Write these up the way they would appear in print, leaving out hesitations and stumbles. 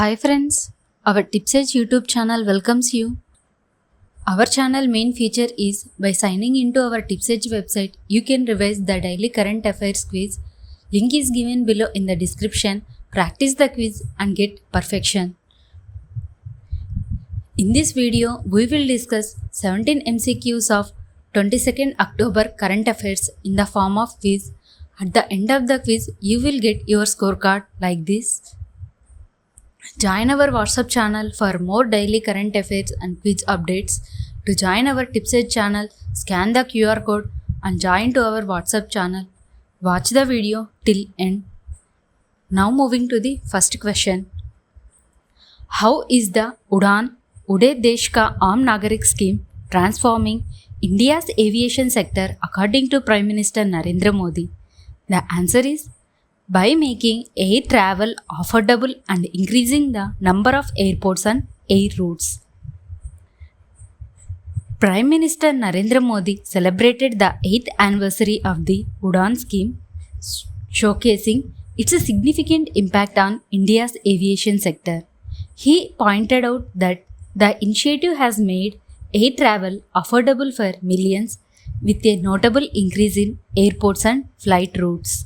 Hi friends, our TipsEdge YouTube channel welcomes you. Our channel main feature is by signing into our TipsEdge website, you can revise the daily current affairs quiz. Link is given below in the description. Practice the quiz and get perfection. In this video, we will discuss 17 MCQs of 22nd October current affairs in the form of quiz. At the end of the quiz, you will get your scorecard like this. Join our WhatsApp channel for more daily current affairs and quiz updates. To join our TipsEdge channel, scan the QR code and join to our WhatsApp channel. Watch the video till end. Now moving to the first question. How is the Ude Desh Ka Aam Nagarik scheme transforming India's aviation sector according to Prime Minister Narendra Modi? The answer is by making air travel affordable and increasing the number of airports and air routes. Prime Minister Narendra Modi celebrated the 8th anniversary of the Udan scheme, showcasing its significant impact on India's aviation sector. He pointed out that the initiative has made air travel affordable for millions, with a notable increase in airports and flight routes.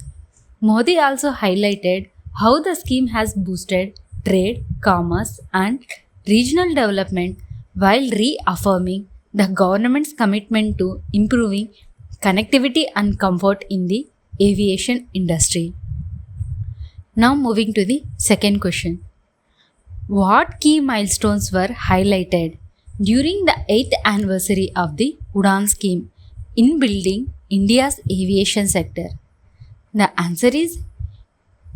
Modi also highlighted how the scheme has boosted trade, commerce, and regional development while reaffirming the government's commitment to improving connectivity and comfort in the aviation industry. Now moving to the second question. What key milestones were highlighted during the 8th anniversary of the Udan scheme in building India's aviation sector? The answer is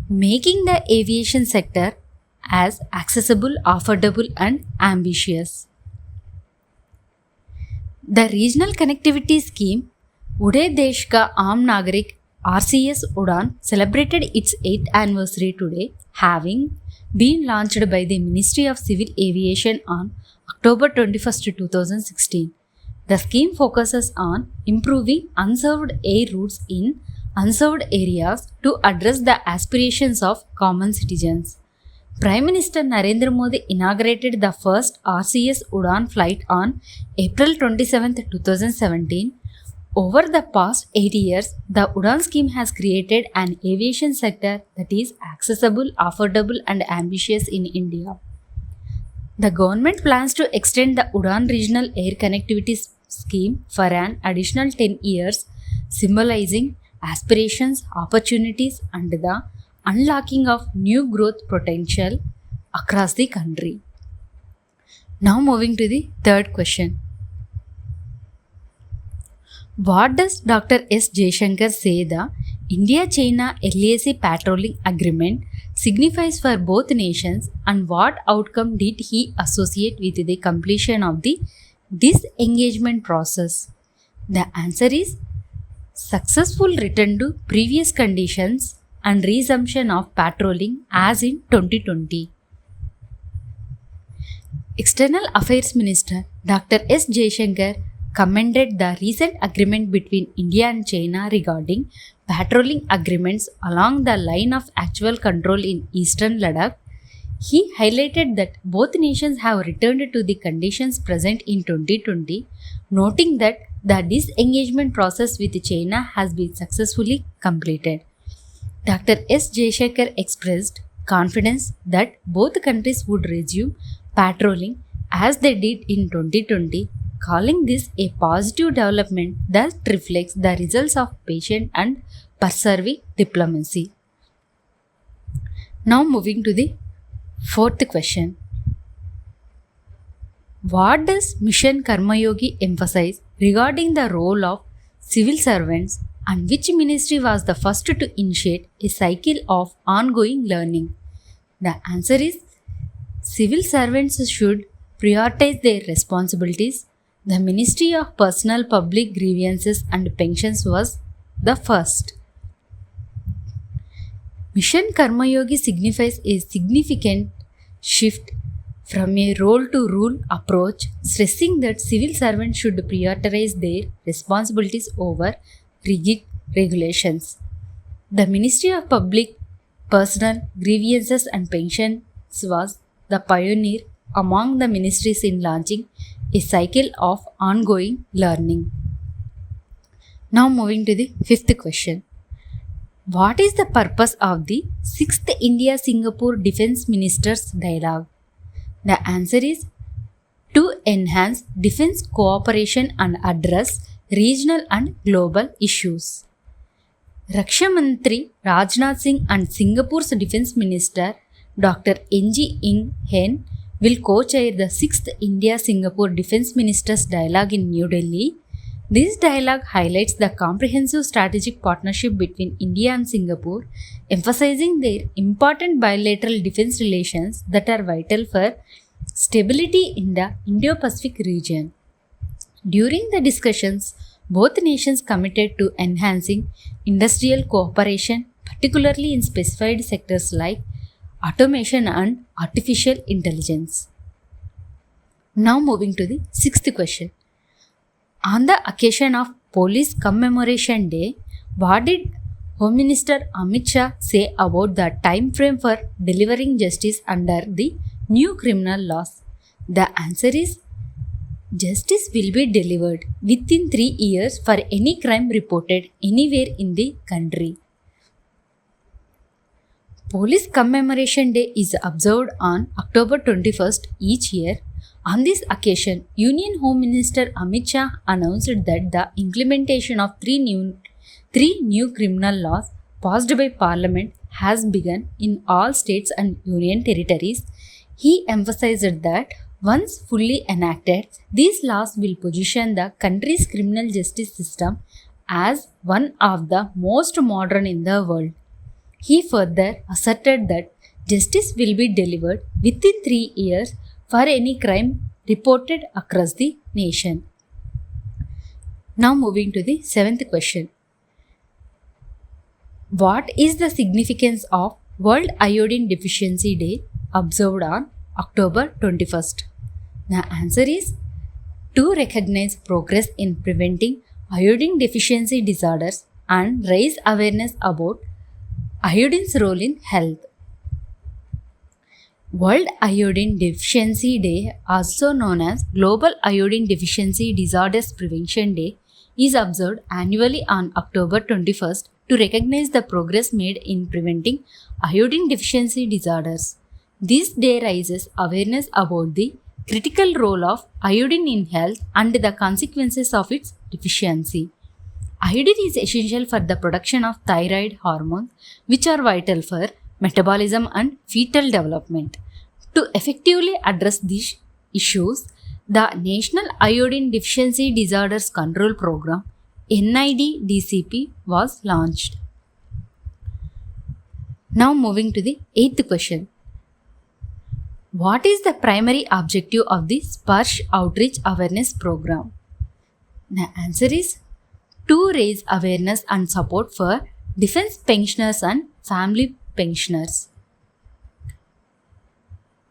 making the aviation sector as accessible, affordable, and ambitious. The Regional Connectivity Scheme Ude Desh Ka Aam Nagarik RCS Udan celebrated its 8th anniversary today, having been launched by the Ministry of Civil Aviation on October 21, 2016. The scheme focuses on improving unserved air routes in unserved areas to address the aspirations of common citizens. Prime Minister Narendra Modi inaugurated the first RCS Udan flight on April 27, 2017. Over the past 8 years, the Udan scheme has created an aviation sector that is accessible, affordable, and ambitious in India. The government plans to extend the Udan Regional Air Connectivity Scheme for an additional 10 years, symbolizing aspirations, opportunities, and the unlocking of new growth potential across the country. Now moving to the third question. What does Dr. S. Jaishankar say the India-China LAC patrolling agreement signifies for both nations, and what outcome did he associate with the completion of the disengagement process? The answer is successful return to previous conditions and resumption of patrolling as in 2020. External Affairs Minister Dr. S. Jaishankar commended the recent agreement between India and China regarding patrolling agreements along the line of actual control in eastern Ladakh. He highlighted that both nations have returned to the conditions present in 2020, noting that the disengagement process with China has been successfully completed. Dr. S. Jaishankar expressed confidence that both countries would resume patrolling as they did in 2020, calling this a positive development that reflects the results of patient and persevering diplomacy. Now moving to the fourth question. What does Mission Karmayogi emphasize regarding the role of civil servants, and which ministry was the first to initiate a cycle of ongoing learning? The answer is civil servants should prioritize their responsibilities. The Ministry of Personal Public Grievances and Pensions was the first. Mission Karmayogi signifies a significant shift from a role to rule approach, stressing that civil servants should prioritize their responsibilities over rigid regulations. The Ministry of Public, Personal Grievances and Pensions was the pioneer among the ministries in launching a cycle of ongoing learning. Now moving to the fifth question. What is the purpose of the 6th India-Singapore Defence Ministers Dialogue? The answer is to enhance defence cooperation and address regional and global issues. Raksha Mantri Rajnath Singh and Singapore's Defence Minister Dr. Ng Eng Hen will co-chair the 6th India-Singapore Defence Ministers Dialogue in New Delhi. This dialogue highlights the comprehensive strategic partnership between India and Singapore, emphasizing their important bilateral defence relations that are vital for stability in the Indo-Pacific region. During the discussions, both nations committed to enhancing industrial cooperation, particularly in specified sectors like automation and artificial intelligence. Now moving to the sixth question. On the occasion of Police Commemoration Day, what did Home Minister Amit Shah say about the time frame for delivering justice under the new criminal laws? The answer is justice will be delivered within 3 years for any crime reported anywhere in the country. Police Commemoration Day is observed on October 21st each year. On this occasion, Union Home Minister Amit Shah announced that the implementation of three new criminal laws passed by Parliament has begun in all states and union territories. He emphasized that once fully enacted, these laws will position the country's criminal justice system as one of the most modern in the world. He further asserted that justice will be delivered within 3 years for any crime reported across the nation. Now moving to the seventh question. What is the significance of World Iodine Deficiency Day observed on October 21st? The answer is to recognize progress in preventing iodine deficiency disorders and raise awareness about iodine's role in health. World Iodine Deficiency Day, also known as Global Iodine Deficiency Disorders Prevention Day, is observed annually on October 21st to recognize the progress made in preventing iodine deficiency disorders. This day raises awareness about the critical role of iodine in health and the consequences of its deficiency. Iodine is essential for the production of thyroid hormones, which are vital for metabolism and fetal development. To effectively address these issues, the National Iodine Deficiency Disorders Control Program (NIDDCP) was launched. Now moving to the eighth question. What is the primary objective of the Sparsh Outreach Awareness Program? The answer is to raise awareness and support for defense pensioners and family pensioners.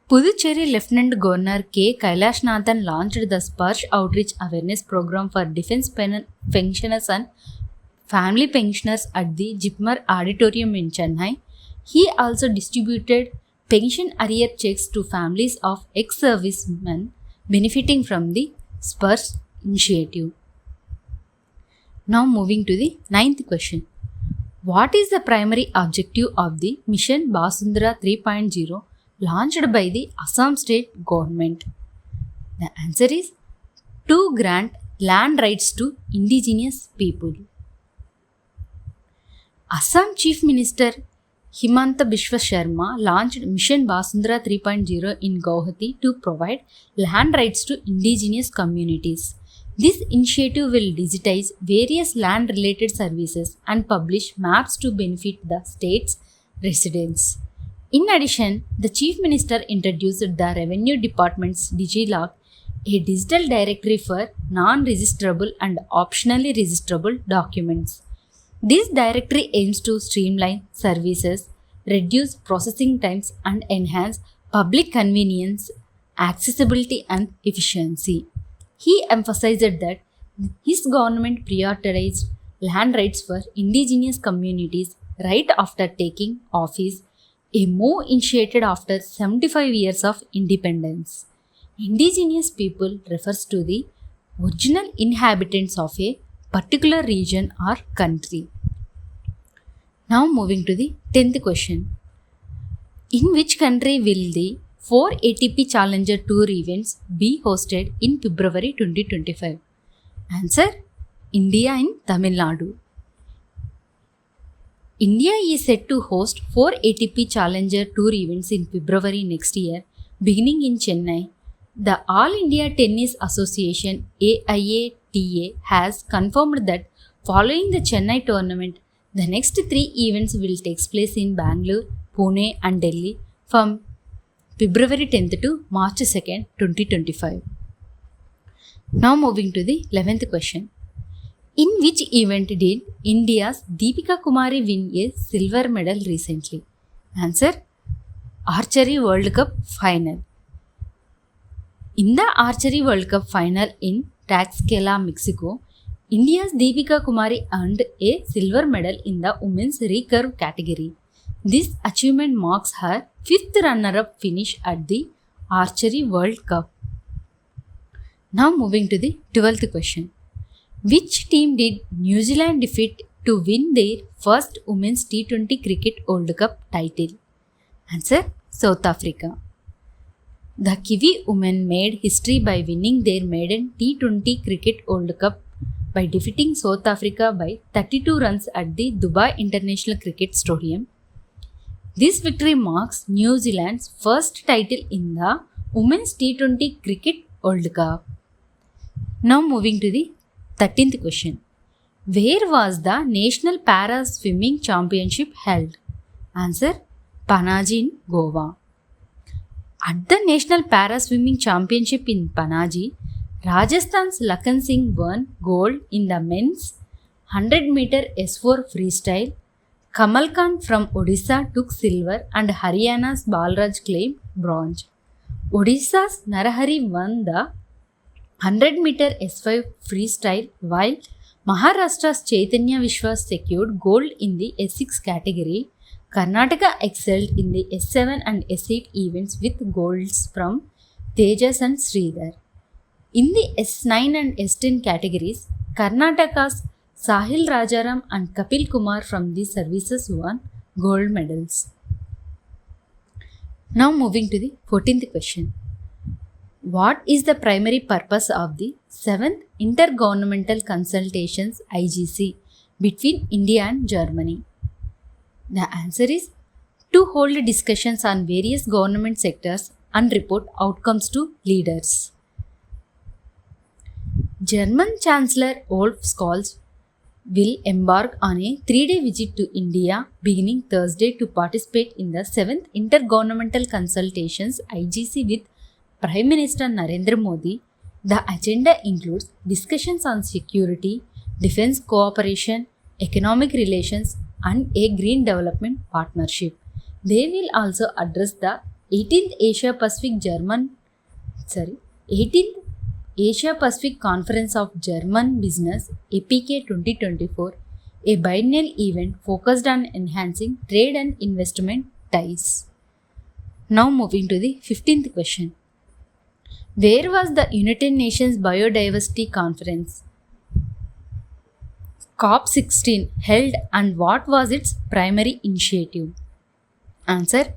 Puducherry Lieutenant Governor K. Kailashnathn launched the Sparsh Outreach Awareness Program for defense pensioners and family pensioners at the Jipmer Auditorium in Chennai. He also distributed pension arrear checks to families of ex-servicemen benefiting from the Sparsh initiative. Now moving to the ninth question. What is the primary objective of the Mission Basundhara 3.0 launched by the Assam state government? The answer is to grant land rights to indigenous people. Assam Chief Minister Himanta Biswa Sharma launched Mission Basundhara 3.0 in Guwahati to provide land rights to indigenous communities. This initiative will digitize various land-related services and publish maps to benefit the state's residents. In addition, the Chief Minister introduced the Revenue Department's DigiLock, a digital directory for non-registerable and optionally registerable documents. This directory aims to streamline services, reduce processing times, and enhance public convenience, accessibility, and efficiency. He emphasized that his government prioritized land rights for indigenous communities right after taking office, a move initiated after 75 years of independence. Indigenous people refers to the original inhabitants of a particular region or country. Now moving to the 10th question. In which country will the 4 ATP Challenger Tour events be hosted in February 2025? Answer: India in Tamil Nadu. India is set to host 4 ATP Challenger Tour events in February next year, beginning in Chennai. The All India Tennis Association AIATA has confirmed that following the Chennai tournament, the next 3 events will take place in Bangalore, Pune and Delhi from February 10th to March 2nd, 2025. Now moving to the 11th question. In which event did India's Deepika Kumari win a silver medal recently? Answer: Archery World Cup Final. In the Archery World Cup Final in Tlaxcala, Mexico, India's Deepika Kumari earned a silver medal in the women's recurve category. This achievement marks her 5th runner-up finish at the Archery World Cup. Now moving to the 12th question. Which team did New Zealand defeat to win their first Women's T20 Cricket World Cup title? Answer: South Africa. The Kiwi women made history by winning their maiden T20 Cricket World Cup by defeating South Africa by 32 runs at the Dubai International Cricket Stadium. This victory marks New Zealand's first title in the Women's T20 Cricket World Cup. Now moving to the 13th question. Where was the National Para Swimming Championship held? Answer: Panaji in Goa. At the National Para Swimming Championship in Panaji, Rajasthan's Lakhan Singh won gold in the men's 100-meter S4 freestyle. Kamal Khan from Odisha took silver and Haryana's Balraj claimed bronze. Odisha's Narahari won the 100-meter S5 freestyle, while Maharashtra's Chaitanya Vishwas secured gold in the S6 category. Karnataka excelled in the S7 and S8 events with golds from Tejas and Sridhar. In the S9 and S10 categories, Karnataka's Sahil Rajaram and Kapil Kumar from these services won gold medals. Now moving to the 14th question. What is the primary purpose of the 7th Intergovernmental Consultations IGC between India and Germany? The answer is to hold discussions on various government sectors and report outcomes to leaders. German Chancellor Olaf Scholz will embark on a 3-day visit to India beginning Thursday to participate in the 7th Intergovernmental Consultations IGC with Prime Minister Narendra Modi. The agenda includes discussions on security, defense cooperation, economic relations, and a green development partnership. They will also address the 18th Asia Pacific Conference of German Business APK 2024, a biennial event focused on enhancing trade and investment ties. Now moving to the 15th question. Where was the United Nations Biodiversity Conference COP16 held and what was its primary initiative? Answer: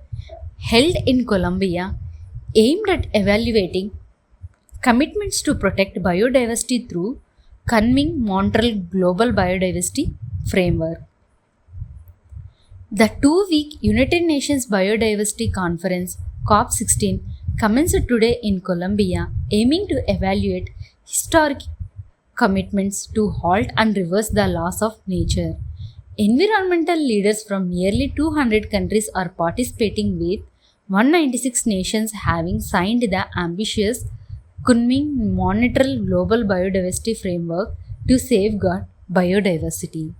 held in Colombia, aimed at evaluating commitments to protect biodiversity through Kunming-Montreal Global Biodiversity Framework. The 2-week United Nations Biodiversity Conference COP16 commenced today in Colombia, aiming to evaluate historic commitments to halt and reverse the loss of nature. Environmental leaders from nearly 200 countries are participating, with 196 nations having signed the ambitious Kunming-Montreal Global Biodiversity Framework to safeguard biodiversity.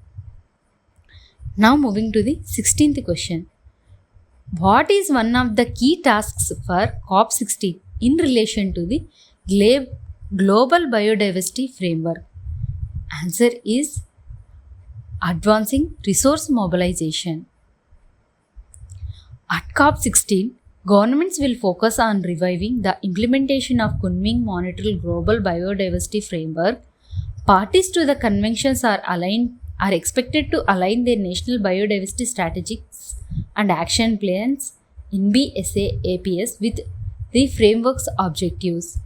Now moving to the 16th question. What is one of the key tasks for COP16 in relation to the Global Biodiversity Framework? Answer is advancing resource mobilization. At COP16, governments will focus on reviving the implementation of Kunming Monetary Global Biodiversity Framework. Parties to the conventions are expected to align their national biodiversity strategies and action plans NBSA APS with the framework's objectives.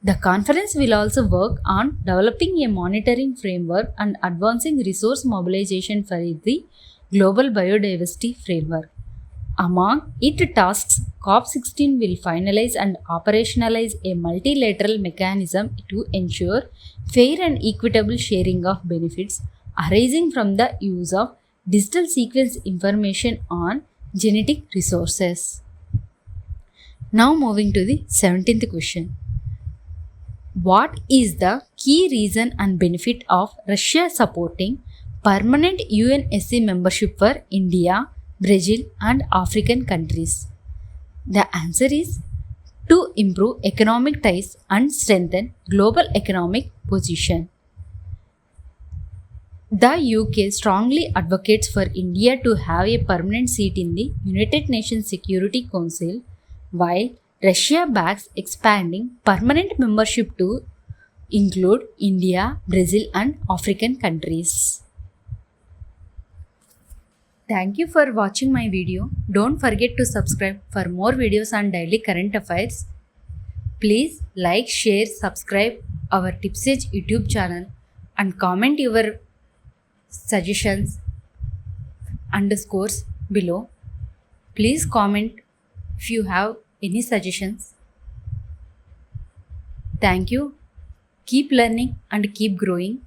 The conference will also work on developing a monitoring framework and advancing resource mobilization for the global biodiversity framework. Among its tasks, COP16 will finalize and operationalize a multilateral mechanism to ensure fair and equitable sharing of benefits arising from the use of digital sequence information on genetic resources. Now moving to the 17th question. What is the key reason and benefit of Russia supporting permanent UNSC membership for India, Brazil, and African countries? The answer is to improve economic ties and strengthen global economic position. The UK strongly advocates for India to have a permanent seat in the United Nations Security Council, while Russia backs expanding permanent membership to include India, Brazil, and African countries. Thank you for watching my video. Don't forget to subscribe for more videos on daily current affairs. Please like, share, subscribe our TipsEdge YouTube channel and comment your suggestions underscores below. Please comment if you have any suggestions. Thank you. Keep learning and keep growing.